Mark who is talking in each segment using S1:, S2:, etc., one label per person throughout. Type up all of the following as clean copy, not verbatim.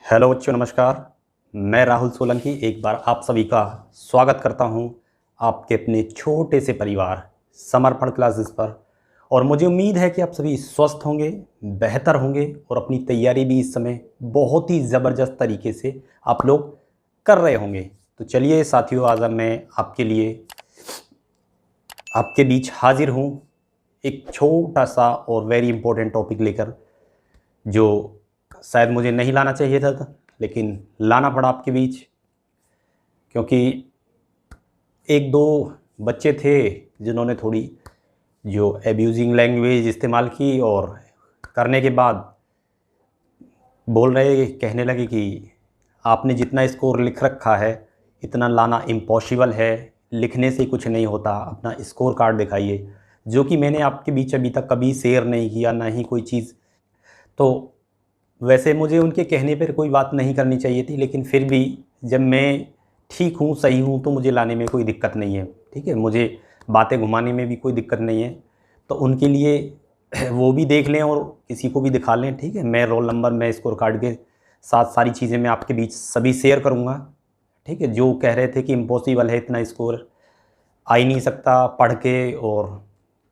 S1: Hello बच्चों, नमस्कार। मैं राहुल सोलंकी एक बार आप सभी का स्वागत करता हूं आपके अपने छोटे से परिवार समर्पण क्लासेस पर। और मुझे उम्मीद है कि आप सभी स्वस्थ होंगे, बेहतर होंगे और अपनी तैयारी भी इस समय बहुत ही ज़बरदस्त तरीके से आप लोग कर रहे होंगे। तो चलिए साथियों, आज मैं आपके लिए आपके बीच हाजिर हूं एक छोटा सा और वेरी इंपॉर्टेंट टॉपिक लेकर, जो शायद मुझे नहीं लाना चाहिए था, लेकिन लाना पड़ा आपके बीच, क्योंकि एक दो बच्चे थे जिन्होंने थोड़ी जो एब्यूजिंग लैंग्वेज इस्तेमाल की और करने के बाद कहने लगे कि आपने जितना स्कोर लिख रखा है इतना लाना इम्पॉसिबल है, लिखने से कुछ नहीं होता, अपना स्कोर कार्ड दिखाइए। जो कि मैंने आपके बीच अभी तक कभी शेयर नहीं किया, ना ही कोई चीज़। तो वैसे मुझे उनके कहने पर कोई बात नहीं करनी चाहिए थी, लेकिन फिर भी जब मैं ठीक हूँ, सही हूँ, तो मुझे लाने में कोई दिक्कत नहीं है। ठीक है, मुझे बातें घुमाने में भी कोई दिक्कत नहीं है। तो उनके लिए वो भी देख लें और किसी को भी दिखा लें। ठीक है, मैं रोल नंबर, मैं स्कोर कार्ड के साथ सारी चीज़ें मैं आपके बीच सभी शेयर करूँगा। ठीक है, जो कह रहे थे कि इम्पॉसिबल है, इतना स्कोर आ ही नहीं सकता पढ़ के, और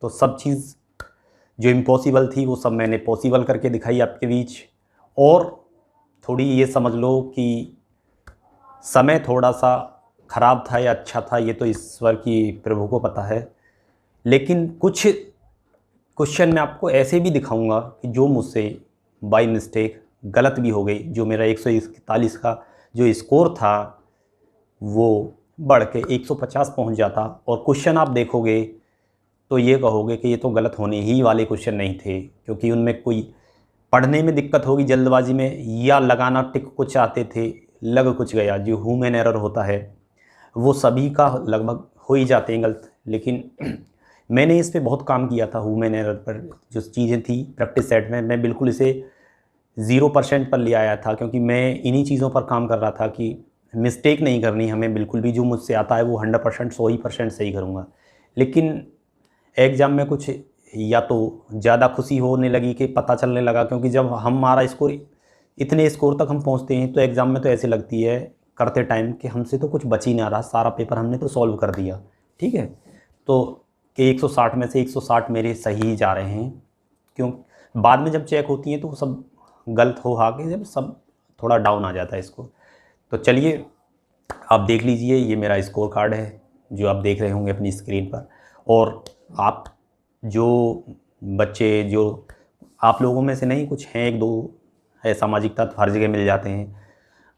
S1: तो सब चीज़ जो इम्पॉसिबल थी वो सब मैंने पॉसिबल करके दिखाई आपके बीच। और थोड़ी ये समझ लो कि समय थोड़ा सा ख़राब था या अच्छा था, ये तो ईश्वर की प्रभु को पता है। लेकिन कुछ क्वेश्चन मैं आपको ऐसे भी दिखाऊंगा कि जो मुझसे बाय मिस्टेक गलत भी हो गई। जो मेरा 141 का जो स्कोर था वो बढ़ के 150 पहुंच जाता, और क्वेश्चन आप देखोगे तो ये कहोगे कि ये तो गलत होने ही वाले क्वेश्चन नहीं थे, क्योंकि उनमें कोई पढ़ने में दिक्कत होगी जल्दबाजी में, या लगाना टिक कुछ आते थे, लग कुछ गया। जो ह्यूमन एरर होता है वो सभी का लगभग हो ही जाते हैं गलत। लेकिन मैंने इस पे बहुत काम किया था, ह्यूमन एरर पर जो चीज़ें थी प्रैक्टिस सेट में, मैं बिल्कुल इसे 0% पर ले आया था, क्योंकि मैं इन्हीं चीज़ों पर काम कर रहा था कि मिस्टेक नहीं करनी हमें बिल्कुल भी। जो मुझसे आता है वो 100% 100% सही करूँगा। लेकिन एग्ज़ाम में कुछ या तो ज़्यादा खुशी होने लगी कि पता चलने लगा, क्योंकि जब हमारा स्कोर इतने स्कोर तक हम पहुंचते हैं तो एग्ज़ाम में तो ऐसे लगती है करते टाइम कि हमसे तो कुछ बच ही ना रहा, सारा पेपर हमने तो सॉल्व कर दिया। ठीक है, तो कि 160 में से 160 मेरे सही जा रहे हैं। क्यों? बाद में जब चेक होती हैं तो वो सब गलत हो आके जब सब थोड़ा डाउन आ जाता है स्कोर। तो चलिए आप देख लीजिए, ये मेरा स्कोर कार्ड है जो आप देख रहे होंगे अपनी स्क्रीन पर। और आप जो बच्चे, जो आप लोगों में से नहीं, कुछ हैं एक दो है, सामाजिक तत्व हर जगह मिल जाते हैं,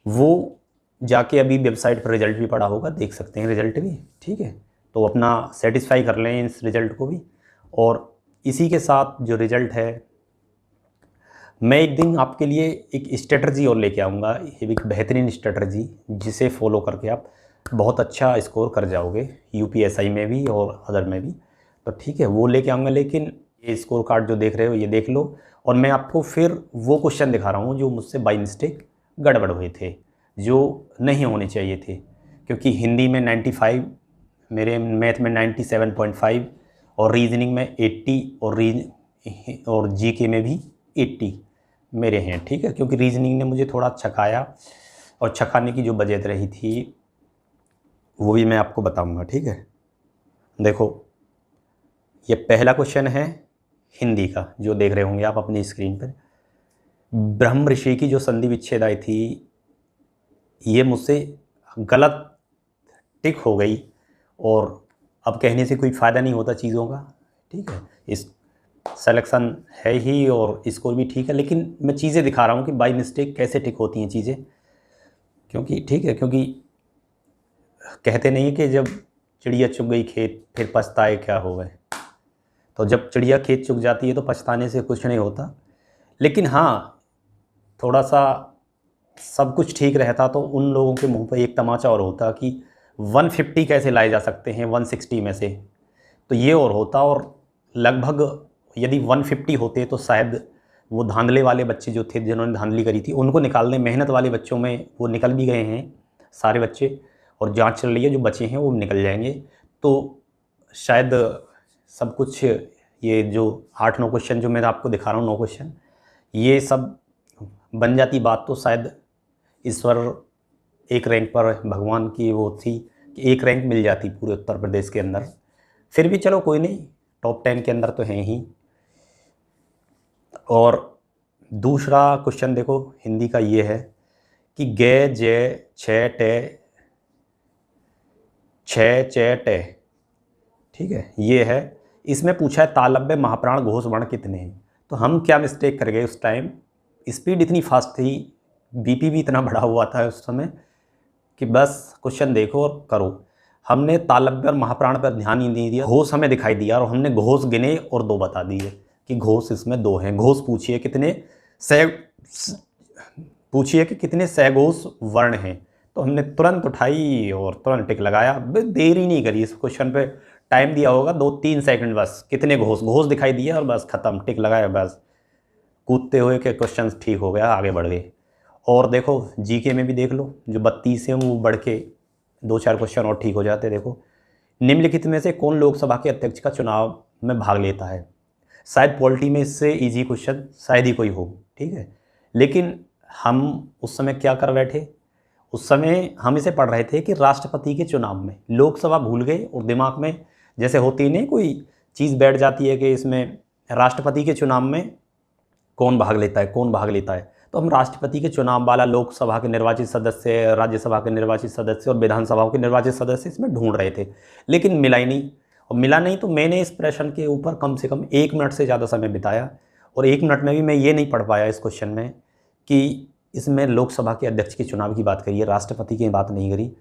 S1: वो जाके अभी वेबसाइट पर रिज़ल्ट भी पड़ा होगा, देख सकते हैं रिज़ल्ट भी। ठीक है, तो अपना सेटिस्फाई कर लें इस रिज़ल्ट को भी। और इसी के साथ जो रिज़ल्ट है, मैं एक दिन आपके लिए एक स्ट्रेटजी और लेके आऊँगा, ये भी एक बेहतरीन स्ट्रेटजी जिसे फॉलो करके आप बहुत अच्छा स्कोर कर जाओगे यूपीएसआई में भी और अदर में भी। तो ठीक है, वो लेके आऊँगा। लेकिन ये स्कोर कार्ड जो देख रहे हो ये देख लो, और मैं आपको फिर वो क्वेश्चन दिखा रहा हूँ जो मुझसे बाई मिस्टेक गड़बड़ हुए थे, जो नहीं होने चाहिए थे। क्योंकि हिंदी में 95, मेरे मैथ में 97.5, और रीजनिंग में 80, और जीके में भी 80 मेरे हैं। ठीक है, क्योंकि रीजनिंग ने मुझे थोड़ा छकाया, और छकाने की जो वजह रही थी वो भी मैं आपको बताऊंगा। ठीक है, देखो ये पहला क्वेश्चन है हिंदी का, जो देख रहे होंगे आप अपनी स्क्रीन पर। ब्रह्म ऋषि की जो संधि विच्छेद आई थी, ये मुझसे गलत टिक हो गई, और अब कहने से कोई फ़ायदा नहीं होता चीज़ों का। ठीक है, इस सिलेक्शन है ही और स्कोर भी ठीक है, लेकिन मैं चीज़ें दिखा रहा हूँ कि बाय मिस्टेक कैसे टिक होती हैं चीज़ें। क्योंकि ठीक है, क्योंकि कहते नहीं कि जब चिड़िया चुग गई खेत फिर पछताए क्या हो गए। तो जब चिड़िया खेत चुग जाती है तो पछताने से कुछ नहीं होता। लेकिन हाँ, थोड़ा सा सब कुछ ठीक रहता तो उन लोगों के मुंह पे एक तमाचा और होता कि 150 कैसे लाए जा सकते हैं 160 में से, तो ये और होता। और लगभग यदि 150 होते तो शायद वो धांधले वाले बच्चे जो थे, जिन्होंने धांधली करी थी, उनको निकालने, मेहनत वाले बच्चों में वो निकल भी गए हैं सारे बच्चे, और जांच चल रही है, जो बचे हैं वो निकल जाएंगे। तो शायद सब कुछ, ये जो 8-9 क्वेश्चन जो मैं आपको दिखा रहा हूँ, 9 क्वेश्चन, ये सब बन जाती बात तो शायद ईश्वर एक रैंक पर, भगवान की वो थी कि एक रैंक मिल जाती पूरे उत्तर प्रदेश के अंदर। फिर भी चलो कोई नहीं, टॉप 10 के अंदर तो हैं ही। और दूसरा क्वेश्चन देखो हिंदी का ये है कि गे जे छः टे छः चे टे, ठीक है, ये है। इसमें पूछा है तालव्य महाप्राण घोष वर्ण कितने हैं। तो हम क्या मिस्टेक कर गए उस टाइम, स्पीड इतनी फास्ट थी, बीपी भी इतना बढ़ा हुआ था उस समय कि बस क्वेश्चन देखो और करो। हमने तालव्य और महाप्राण पर ध्यान ही नहीं दिया, घोष हमें दिखाई दिया और हमने घोष गिने और 2 बता दिए कि घोष इसमें 2 हैं। घोष पूछिए कितने पूछिए कि कितने सैघोष वर्ण हैं, तो हमने तुरंत उठाई और तुरंत टिक लगाया, देरी नहीं करी इस क्वेश्चन पे। टाइम दिया होगा 2-3 सेकंड, बस कितने घोष, घोष दिखाई दिया और बस ख़त्म, टिक लगाया, बस कूदते हुए के क्वेश्चन ठीक हो गया, आगे बढ़ गए। और देखो जीके में भी देख लो, जो 32 हैं वो बढ़ के 2-4 क्वेश्चन और ठीक हो जाते। देखो निम्नलिखित में से कौन लोकसभा के अध्यक्ष का चुनाव में भाग लेता है। शायद पॉलिटी में इससे इजी क्वेश्चन शायद ही कोई हो, ठीक है। लेकिन हम उस समय क्या कर बैठे, उस समय हम इसे पढ़ रहे थे कि राष्ट्रपति के चुनाव में, लोकसभा भूल गए और दिमाग में जैसे होती नहीं कोई चीज़ बैठ जाती है कि इसमें राष्ट्रपति के चुनाव में कौन भाग लेता है, कौन भाग लेता है। तो हम राष्ट्रपति के चुनाव वाला लोकसभा के निर्वाचित सदस्य, राज्यसभा के निर्वाचित सदस्य और विधानसभा के निर्वाचित सदस्य इसमें ढूंढ रहे थे, लेकिन मिला ही नहीं। और मिला नहीं तो मैंने इस प्रश्न के ऊपर कम से कम 1 मिनट से ज़्यादा समय बिताया, और 1 मिनट में भी मैं ये नहीं पढ़ पाया इस क्वेश्चन में कि इसमें लोकसभा के अध्यक्ष के चुनाव की बात करी है, राष्ट्रपति की बात नहीं करी,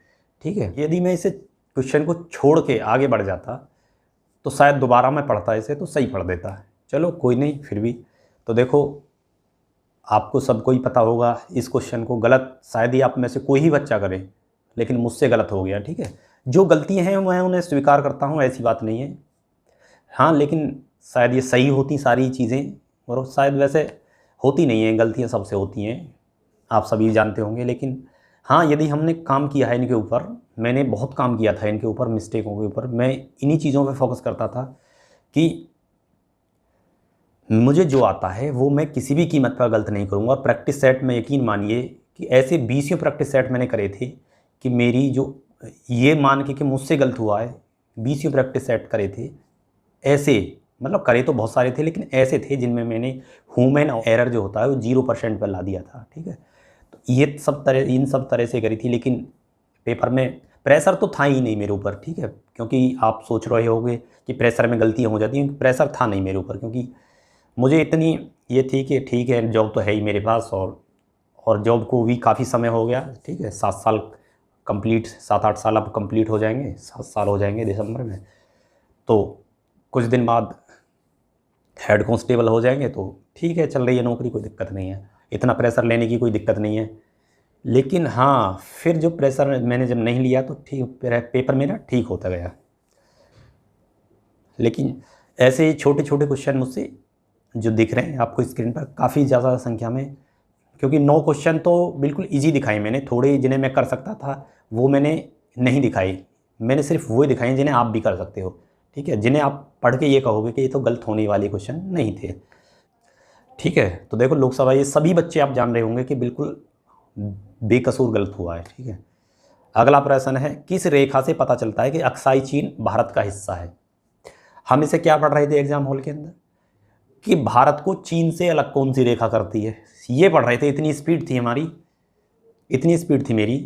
S1: ठीक है। यदि मैं इसे क्वेश्चन को छोड़ के आगे बढ़ जाता तो शायद दोबारा मैं पढ़ता इसे तो सही पढ़ देता। चलो कोई नहीं, फिर भी तो देखो आपको सबको ही पता होगा इस क्वेश्चन को गलत शायद ही आप में से कोई ही बच्चा करे, लेकिन मुझसे गलत हो गया, ठीक है। जो गलतियां हैं मैं उन्हें स्वीकार करता हूं, ऐसी बात नहीं है, हाँ, लेकिन शायद ये सही होती सारी चीज़ें, और शायद वैसे होती नहीं हैं, गलतियां सबसे होती हैं, आप सभी जानते होंगे। लेकिन हाँ, यदि हमने काम किया है इनके ऊपर, मैंने बहुत काम किया था इनके ऊपर, मिस्टेकों के ऊपर, मैं इन्हीं चीज़ों पे फोकस करता था कि मुझे जो आता है वो मैं किसी भी कीमत पर गलत नहीं करूँगा। प्रैक्टिस सेट में यकीन मानिए कि ऐसे 20 प्रैक्टिस सेट मैंने करे थे कि मेरी जो ये मान के कि मुझसे गलत हुआ है, 20 प्रैक्टिस सेट करे थे ऐसे, मतलब करे तो बहुत सारे थे लेकिन ऐसे थे जिनमें मैंने ह्यूमन एरर जो होता है वो 0% पर ला दिया था, ठीक है। तो ये इन सब तरह से करी थी, लेकिन पेपर में प्रेशर तो था ही नहीं मेरे ऊपर, ठीक है। क्योंकि आप सोच रहे होंगे कि प्रेशर में गलतियाँ हो जाती हैं, प्रेशर था नहीं मेरे ऊपर, क्योंकि मुझे इतनी ये थी कि ठीक है जॉब तो है ही मेरे पास, और जॉब को भी काफ़ी समय हो गया, ठीक है, 7 साल कंप्लीट, 7-8 साल अब कंप्लीट हो जाएंगे, 7 साल हो जाएंगे दिसंबर में, तो कुछ दिन बाद हेड कांस्टेबल हो जाएंगे, तो ठीक है, चल रही है नौकरी, कोई दिक्कत नहीं है, इतना प्रेशर लेने की कोई दिक्कत नहीं है। लेकिन हाँ, फिर जो प्रेशर मैंने जब नहीं लिया तो ठीक पेपर मेरा ठीक होता गया। लेकिन ऐसे छोटे छोटे क्वेश्चन मुझसे जो दिख रहे हैं आपको स्क्रीन पर काफ़ी ज़्यादा संख्या में, क्योंकि 9 क्वेश्चन तो बिल्कुल इजी दिखाए मैंने, थोड़े जिन्हें मैं कर सकता था वो मैंने नहीं दिखाई, मैंने सिर्फ वही दिखाई जिन्हें आप भी कर सकते हो, ठीक है, जिन्हें आप पढ़ के ये कहोगे कि ये तो गलत होने वाले क्वेश्चन नहीं थे, ठीक है। तो देखो लोकसभा, ये सभी बच्चे आप जान रहे होंगे कि बिल्कुल बेकसूर गलत हुआ है, ठीक है। अगला प्रश्न है, किस रेखा से पता चलता है कि अक्साई चीन भारत का हिस्सा है। हम इसे क्या पढ़ रहे थे एग्जाम हॉल के अंदर कि भारत को चीन से अलग कौन सी रेखा करती है, ये पढ़ रहे थे। इतनी स्पीड थी हमारी, इतनी स्पीड थी मेरी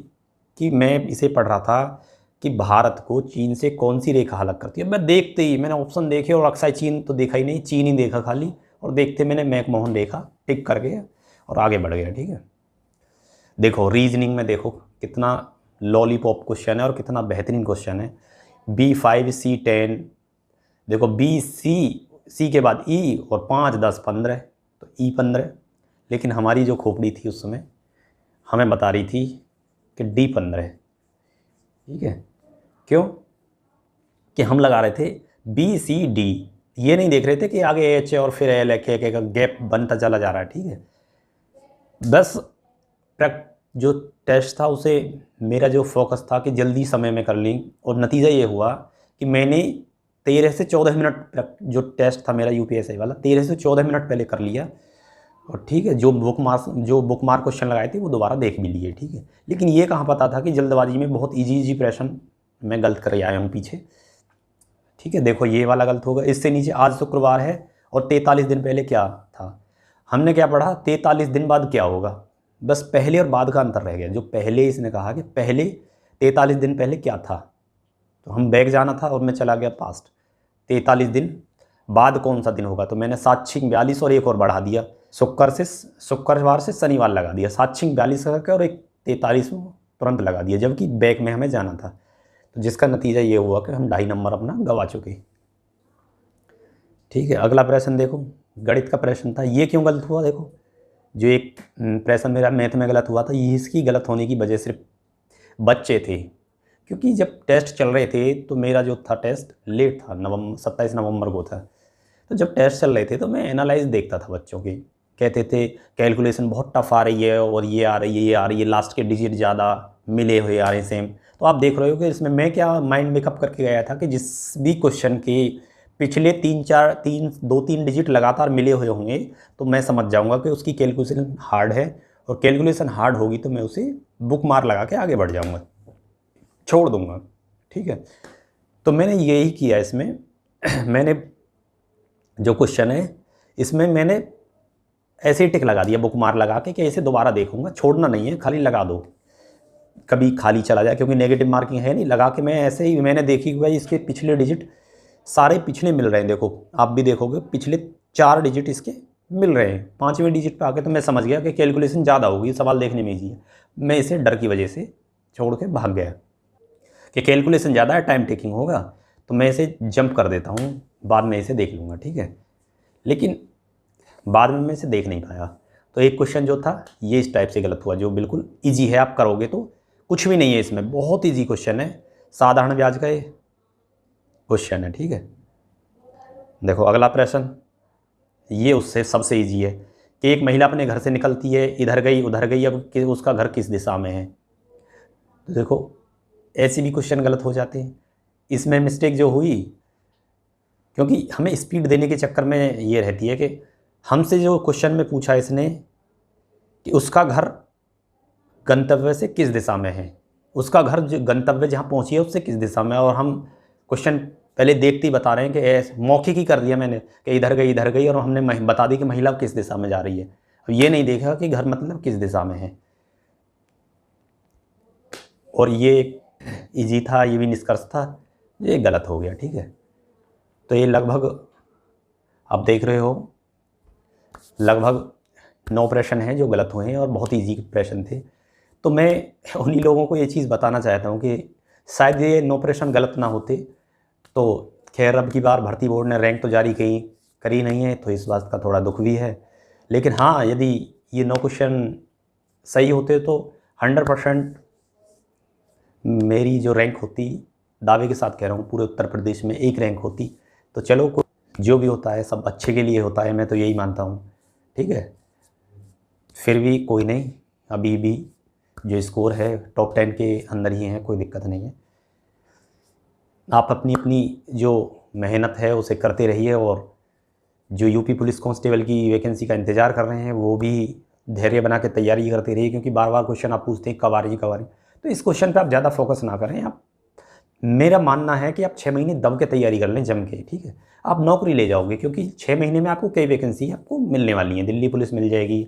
S1: कि मैं इसे पढ़ रहा था कि भारत को चीन से कौन सी रेखा अलग करती है। मैं देखते ही मैंने ऑप्शन देखे और अक्साई चीन तो देखा ही नहीं, चीन ही देखा खाली, और देखते मैंने मैकमोहन देखा, टिक कर गया और आगे बढ़ गया, ठीक है। देखो रीजनिंग में देखो कितना लॉलीपॉप क्वेश्चन है और कितना बेहतरीन क्वेश्चन है। B5C10, देखो सी के बाद ई और 5, 10, 15, तो E15, लेकिन हमारी जो खोपड़ी थी उस समय हमें बता रही थी कि D15 है, ठीक है। क्यों कि हम लगा रहे थे BCD, ये नहीं देख रहे थे कि आगे H और फिर L एक गैप बनता चला जा रहा है, ठीक है। बस जो टेस्ट था उसे मेरा जो फोकस था कि जल्दी समय में कर ली, और नतीजा ये हुआ कि मैंने 13 से 14 मिनट जो टेस्ट था मेरा UPSI वाला 13 से 14 मिनट पहले कर लिया, और ठीक है, जो बुक मार्क क्वेश्चन लगाए थे वो दोबारा देख भी लिए, ठीक है। लेकिन ये कहाँ पता था कि जल्दबाजी में बहुत इजी प्रश्न मैं गलत कर आया हूँ पीछे, ठीक है। देखो ये वाला गलत होगा। इससे नीचे आज शुक्रवार है और 43 दिन पहले क्या था, हमने क्या पढ़ा, 43 दिन बाद क्या होगा, बस पहले और बाद का अंतर रह गया। जो पहले इसने कहा कि पहले 43 दिन पहले क्या था, तो हम बैक जाना था और मैं चला गया पास्ट। 43 दिन बाद कौन सा दिन होगा, तो मैंने 7 छिंग 42 और एक और बढ़ा दिया, शुक्रवार से शनिवार लगा दिया, 7 छिंग 42 करके और एक 43 तुरंत लगा दिया, जबकि बैक में हमें जाना था। तो जिसका नतीजा ये हुआ कि हम 2.5 नंबर अपना गवा चुके, ठीक है। अगला प्रश्न देखो, गणित का प्रश्न था। ये क्यों गलत हुआ, देखो जो एक प्रश्न मेरा मैथ में गलत हुआ था, ये इसकी गलत होने की वजह सिर्फ बच्चे थे, क्योंकि जब टेस्ट चल रहे थे तो मेरा जो था टेस्ट लेट था, 27 नवंबर को था। तो जब टेस्ट चल रहे थे तो मैं एनालाइज देखता था बच्चों के, कहते थे कैलकुलेशन बहुत टफ आ रही है और ये आ रही है, ये आ रही है, लास्ट के डिजिट ज़्यादा मिले हुए आ रहे हैं सेम। तो आप देख रहे हो कि इसमें मैं क्या माइंड मेकअप करके गया था कि जिस भी क्वेश्चन के पिछले 2-3 डिजिट लगातार मिले हुए होंगे तो मैं समझ जाऊंगा कि उसकी कैलकुलेशन हार्ड है, और कैलकुलेशन हार्ड होगी तो मैं उसे बुक मार्क लगा के आगे बढ़ जाऊंगा, छोड़ दूंगा, ठीक है। तो मैंने यही किया इसमें मैंने जो क्वेश्चन है इसमें मैंने ऐसे ही टिक लगा दिया बुक मार्क लगा के कि इसे दोबारा देखूंगा, छोड़ना नहीं है, खाली लगा दो, कभी खाली चला जाए, क्योंकि नेगेटिव मार्किंग है नहीं, लगा के मैं ऐसे ही मैंने देखी कि भाई इसके पिछले डिजिट सारे पिछले मिल रहे हैं। देखो आप भी देखोगे पिछले 4 डिजिट इसके मिल रहे हैं, 5वें डिजिट पे आके तो मैं समझ गया कि कैलकुलेशन ज़्यादा होगी, सवाल देखने में ईजी है। मैं इसे डर की वजह से छोड़ के भाग गया कि कैलकुलेशन ज़्यादा है, टाइम टेकिंग होगा, तो मैं इसे जंप कर देता हूँ, बाद में इसे देख लूँगा, ठीक है। लेकिन बाद में मैं इसे देख नहीं पाया। तो एक क्वेश्चन जो था ये इस टाइप से गलत हुआ, जो बिल्कुल ईजी है, आप करोगे तो कुछ भी नहीं है इसमें, बहुत ईजी क्वेश्चन है, साधारण ब्याज का ये क्वेश्चन है, ठीक है। देखो अगला प्रश्न, ये उससे सबसे ईजी है कि एक महिला अपने घर से निकलती है, इधर गई उधर गई, अब उसका घर किस दिशा में है। तो देखो ऐसे भी क्वेश्चन गलत हो जाते हैं। इसमें मिस्टेक जो हुई, क्योंकि हमें स्पीड देने के चक्कर में ये रहती है कि हमसे जो क्वेश्चन में पूछा इसने कि उसका घर गंतव्य से किस दिशा में है, उसका घर जो गंतव्य जहाँ पहुँची है उससे किस दिशा में है, और हम क्वेश्चन पहले देखते ही बता रहे हैं कि ऐसे मौखिक ही कर दिया मैंने कि इधर गई और हमने बता दी कि महिला किस दिशा में जा रही है। अब ये नहीं देखा कि घर मतलब किस दिशा में है, और ये इजी था, ये भी निष्कर्ष था, ये गलत हो गया, ठीक है। तो ये लगभग आप देख रहे हो लगभग 9 प्रश्न हैं जो गलत हुए हैं और बहुत ईजी प्रश्न थे। तो मैं उन्हीं लोगों को ये चीज़ बताना चाहता हूँ कि शायद ये 9 प्रश्न गलत ना होते, तो खैर अब की बार भर्ती बोर्ड ने रैंक तो जारी करी नहीं है, तो इस बात का थोड़ा दुख भी है। लेकिन हाँ, यदि ये 9 क्वेश्चन सही होते तो 100% मेरी जो रैंक होती, दावे के साथ कह रहा हूँ, पूरे उत्तर प्रदेश में 1 रैंक होती। तो चलो जो भी होता है सब अच्छे के लिए होता है, मैं तो यही मानता हूँ, ठीक है। फिर भी कोई नहीं, अभी भी जो स्कोर है टॉप 10 के अंदर ही है, कोई दिक्कत नहीं है। आप अपनी अपनी जो मेहनत है उसे करते रहिए, और जो यूपी पुलिस कांस्टेबल की वैकेंसी का इंतज़ार कर रहे हैं वो भी धैर्य बना के तैयारी करते रहिए, क्योंकि बार बार क्वेश्चन आप पूछते हैं कब आ रही है कब आ रही है। तो इस क्वेश्चन पे आप ज़्यादा फोकस ना करें। आप, मेरा मानना है कि आप 6 महीने दब के तैयारी कर लें, जम के, ठीक है। आप नौकरी ले जाओगे, क्योंकि 6 महीने में आपको कई वैकेंसी आपको मिलने वाली हैं। दिल्ली पुलिस मिल जाएगी,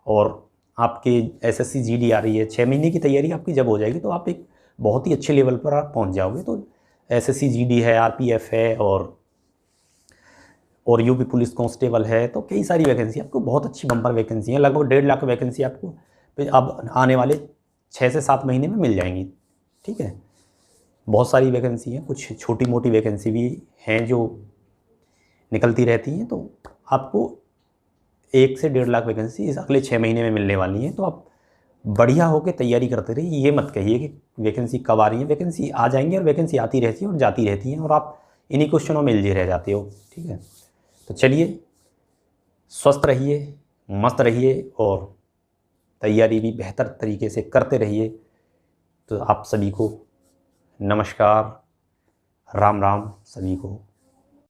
S1: और आपकी SSC GD आ रही है। 6 महीने की तैयारी आपकी जब हो जाएगी तो आप एक बहुत ही अच्छे लेवल पर आप पहुँच जाओगे। तो SSC GD है, RPF है, और यूपी पुलिस कांस्टेबल है, तो कई सारी वैकेंसी आपको, बहुत अच्छी बम्पर वैकेंसी है, लगभग 1.5 लाख वैकेंसी आपको अब आने वाले 6 से 7 महीने में मिल जाएंगी, ठीक है। बहुत सारी वैकेंसी हैं, कुछ छोटी मोटी वैकेंसी भी हैं जो निकलती रहती हैं। तो आपको 1 से 1.5 लाख वैकेंसी इस अगले 6 महीने में मिलने वाली हैं। तो आप बढ़िया होकर तैयारी करते रहिए, ये मत कहिए कि वैकेंसी कब आ रही है। वैकेंसी आ जाएंगी, और वैकेंसी आती रहती है और जाती रहती हैं, और आप इन्हीं क्वेश्चनों में उलझे रह जाते हो, ठीक है। तो चलिए, स्वस्थ रहिए, मस्त रहिए, और तैयारी भी बेहतर तरीके से करते रहिए। तो आप सभी को नमस्कार, राम राम सभी को।